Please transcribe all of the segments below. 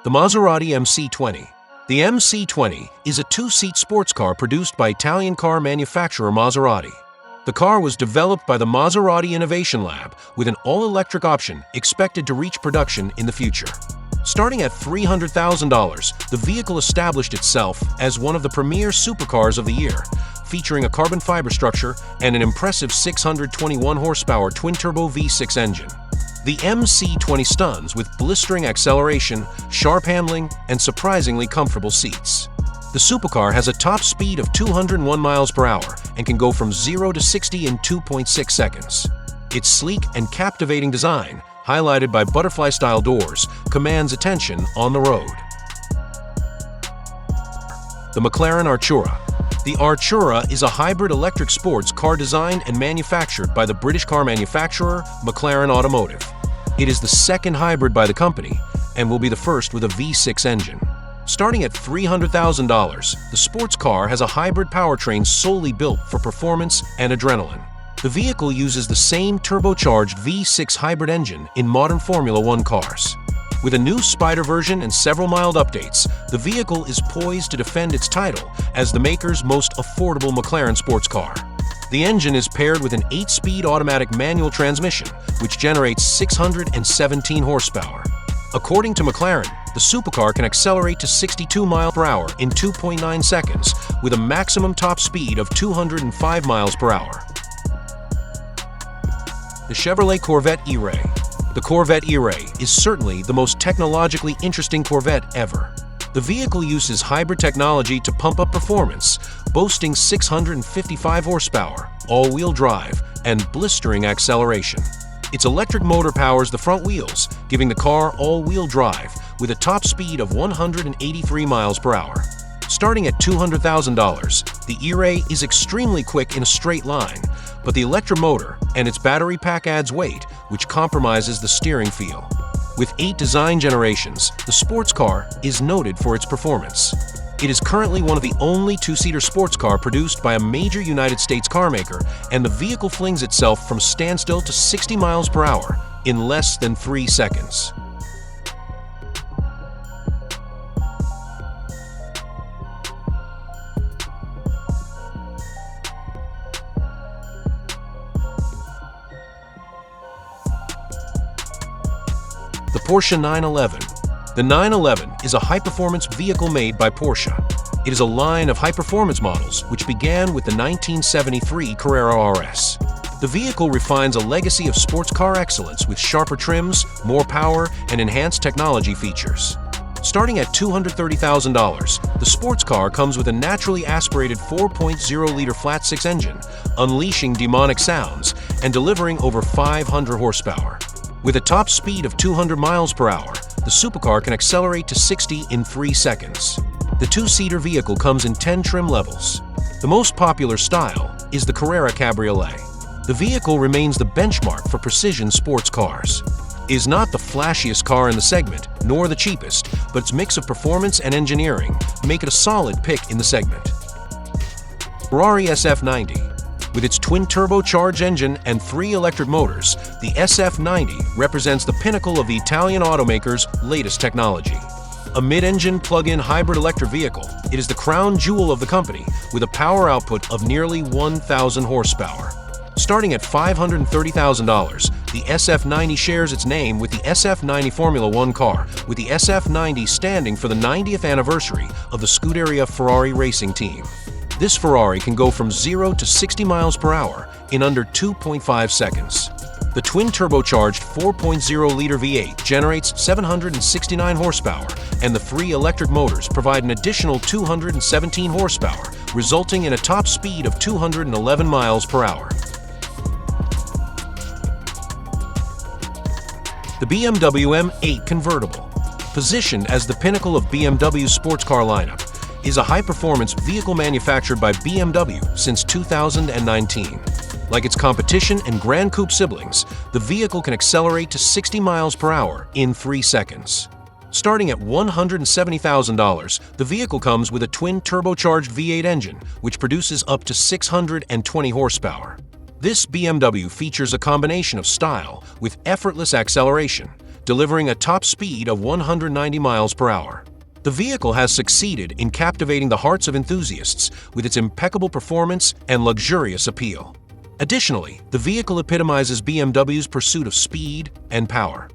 The Maserati MC20. The MC20 is a two-seat sports car produced by Italian car manufacturer Maserati. The car was developed by the Maserati Innovation Lab with an all-electric option expected to reach production in the future. Starting at $300,000, the vehicle established itself as one of the premier supercars of the year, featuring a carbon fiber structure and an impressive 621 horsepower twin-turbo V6 engine. The MC20 stuns with blistering acceleration, sharp handling, and surprisingly comfortable seats. The supercar has a top speed of 201 miles per hour and can go from 0 to 60 in 2.6 seconds. Its sleek and captivating design, highlighted by butterfly-style doors, commands attention on the road. The McLaren Artura. The Artura is a hybrid electric sports car designed and manufactured by the British car manufacturer McLaren Automotive. It is the second hybrid by the company and will be the first with a V6 engine. Starting at $300,000, the sports car has a hybrid powertrain solely built for performance and adrenaline. The vehicle uses the same turbocharged V6 hybrid engine in modern Formula One cars. With a new Spider version and several mild updates, the vehicle is poised to defend its title as the maker's most affordable McLaren sports car. The engine is paired with an 8-speed automatic manual transmission, which generates 617 horsepower. According to McLaren, the supercar can accelerate to 62 miles per hour in 2.9 seconds with a maximum top speed of 205 miles per hour. The Chevrolet Corvette E-Ray. The Corvette E-Ray is certainly the most technologically interesting Corvette ever. The vehicle uses hybrid technology to pump up performance, boasting 655 horsepower, all-wheel drive, and blistering acceleration. Its electric motor powers the front wheels, giving the car all-wheel drive with a top speed of 183 miles per hour. Starting at $200,000, the E-Ray is extremely quick in a straight line, but the electric motor and its battery pack adds weight, which compromises the steering feel. With 8 design generations, the sports car is noted for its performance. It is currently one of the only two-seater sports car produced by a major United States car maker, and the vehicle flings itself from standstill to 60 miles per hour in less than 3 seconds. The Porsche 911. The 911 is a high-performance vehicle made by Porsche. It is a line of high-performance models which began with the 1973 Carrera RS. The vehicle refines a legacy of sports car excellence with sharper trims, more power, and enhanced technology features. Starting at $230,000, the sports car comes with a naturally aspirated 4.0-liter flat-six engine, unleashing demonic sounds and delivering over 500 horsepower. With a top speed of 200 miles per hour, the supercar can accelerate to 60 in 3 seconds. The two-seater vehicle comes in 10 trim levels. The most popular style is the Carrera Cabriolet. The vehicle remains the benchmark for precision sports cars. It is not the flashiest car in the segment, nor the cheapest, but its mix of performance and engineering make it a solid pick in the segment. Ferrari SF90. With its twin-turbocharged engine and 3 electric motors, the SF90 represents the pinnacle of the Italian automaker's latest technology. A mid-engine plug-in hybrid electric vehicle, it is the crown jewel of the company with a power output of nearly 1,000 horsepower. Starting at $530,000, the SF90 shares its name with the SF90 Formula One car, with the SF90 standing for the 90th anniversary of the Scuderia Ferrari racing team. This Ferrari can go from 0 to 60 miles per hour in under 2.5 seconds. The twin-turbocharged 4.0-liter V8 generates 769 horsepower, and the 3 electric motors provide an additional 217 horsepower, resulting in a top speed of 211 miles per hour. The BMW M8 Convertible. Positioned as the pinnacle of BMW's sports car lineup, is a high-performance vehicle manufactured by BMW since 2019. Like its competition and Grand Coupe siblings, the vehicle can accelerate to 60 miles per hour in 3 seconds. Starting at $170,000, the vehicle comes with a twin-turbocharged V8 engine, which produces up to 620 horsepower. This BMW features a combination of style with effortless acceleration, delivering a top speed of 190 miles per hour. The vehicle has succeeded in captivating the hearts of enthusiasts with its impeccable performance and luxurious appeal. Additionally, the vehicle epitomizes BMW's pursuit of speed and power.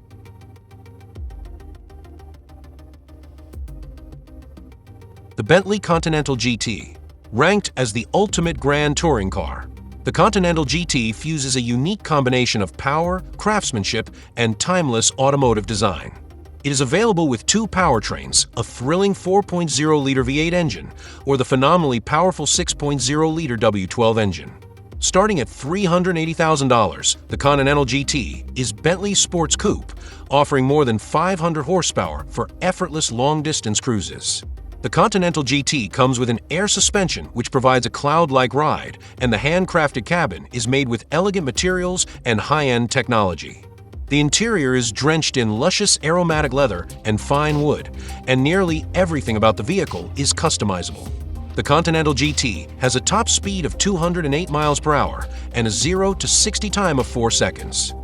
The Bentley Continental GT. Ranked as the ultimate grand touring car, the Continental GT fuses a unique combination of power, craftsmanship, and timeless automotive design. It is available with two powertrains, a thrilling 4.0-liter V8 engine or the phenomenally powerful 6.0-liter W12 engine. Starting at $380,000, the Continental GT is Bentley's sports coupe, offering more than 500 horsepower for effortless long-distance cruises. The Continental GT comes with an air suspension which provides a cloud-like ride, and the handcrafted cabin is made with elegant materials and high-end technology. The interior is drenched in luscious aromatic leather and fine wood, and nearly everything about the vehicle is customizable. The Continental GT has a top speed of 208 miles per hour and a 0 to 60 time of 4 seconds.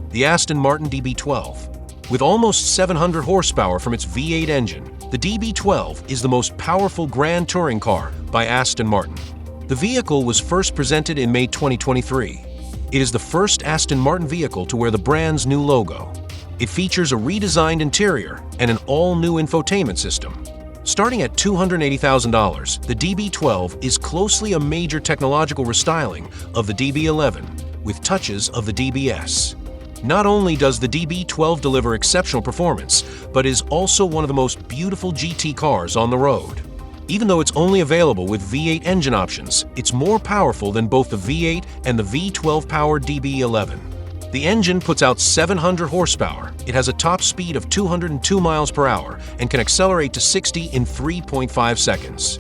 The Aston Martin DB12. With almost 700 horsepower from its V8 engine, the DB12 is the most powerful grand touring car by Aston Martin. The vehicle was first presented in May 2023. It is the first Aston Martin vehicle to wear the brand's new logo. It features a redesigned interior and an all-new infotainment system. Starting at $280,000, the DB12 is closely a major technological restyling of the DB11 with touches of the DBS. Not only does the DB12 deliver exceptional performance, but is also one of the most beautiful GT cars on the road. Even though it's only available with V8 engine options, it's more powerful than both the V8 and the V12-powered DB11. The engine puts out 700 horsepower, it has a top speed of 202 miles per hour, and can accelerate to 60 in 3.5 seconds.